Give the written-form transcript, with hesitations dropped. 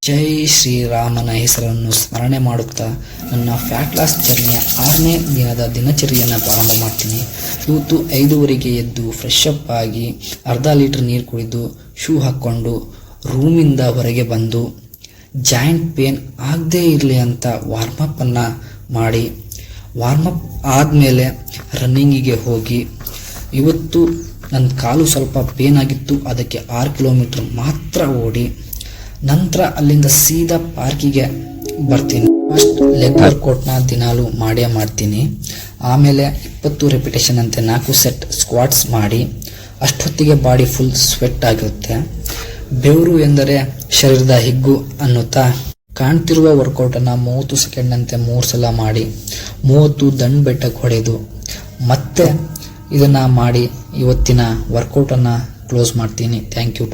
ಜೈ ಶ್ರೀರಾಮನ ಹೆಸರನ್ನು ಸ್ಮರಣೆ ಮಾಡುತ್ತಾ ನನ್ನ ಫ್ಯಾಟ್ ಲಾಸ್ ಜರ್ನಿಯ 6ನೇ ದಿನದ ದಿನಚರಿಯನ್ನು ಪ್ರಾರಂಭ ಮಾಡ್ತೀನಿ. ಇವತ್ತು 5:30ಗೆ ಎದ್ದು ಫ್ರೆಶ್ ಅಪ್ ಆಗಿ ಅರ್ಧ ಲೀಟರ್ ನೀರು ಕುಡಿದು ಶೂ ಹಾಕ್ಕೊಂಡು ರೂಮಿಂದ ಹೊರಗೆ ಬಂದು ಜಾಯಿಂಟ್ ಪೇನ್ ಆಗದೇ ಇರಲಿ ಅಂತ ವಾರ್ಮಪ್ಪನ್ನು ಮಾಡಿ ವಾರ್ಮಪ್ ಆದಮೇಲೆ ರನ್ನಿಂಗಿಗೆ ಹೋಗಿ ಇವತ್ತು ನನ್ನ ಕಾಲು ಸ್ವಲ್ಪ ಪೇನ್ ಆಗಿತ್ತು, ಅದಕ್ಕೆ 6 ಕಿಲೋಮೀಟರ್ ಮಾತ್ರ ಓಡಿ ನಂತರ ಅಲ್ಲಿಂದ ಸೀದಾ ಪಾರ್ಕಿಗೆ ಬರ್ತೀನಿ. ಫಸ್ಟ್ ಲೆಗ್ ವರ್ಕೌಟ್ನ ದಿನಾಲು ಮಾಡೇ ಮಾಡ್ತೀನಿ. ಆಮೇಲೆ 20 ರೆಪಿಟೇಷನ್ ಅಂತೆ 4 ಸೆಟ್ ಸ್ಕ್ವಾಟ್ಸ್ ಮಾಡಿ ಅಷ್ಟೊತ್ತಿಗೆ ಬಾಡಿ ಫುಲ್ ಸ್ವೆಟ್ ಆಗಿರುತ್ತೆ. ಬೆವರು ಎಂದರೆ ಶರೀರದ ಹಿಗ್ಗು ಅನ್ನುತ್ತಾ ಕಾಣ್ತಿರುವ ವರ್ಕೌಟನ್ನು 30 ಸೆಕೆಂಡ್ ಅಂತೆ 3 ಸಲ ಮಾಡಿ 30 ದಂಡ್ ಬೆಟ್ಟಕ್ಕೆ ಹೊಡೆದು ಮತ್ತೆ ಇದನ್ನು ಮಾಡಿ ಇವತ್ತಿನ ವರ್ಕೌಟನ್ನು ಕ್ಲೋಸ್ ಮಾಡ್ತೀನಿ. Thank you.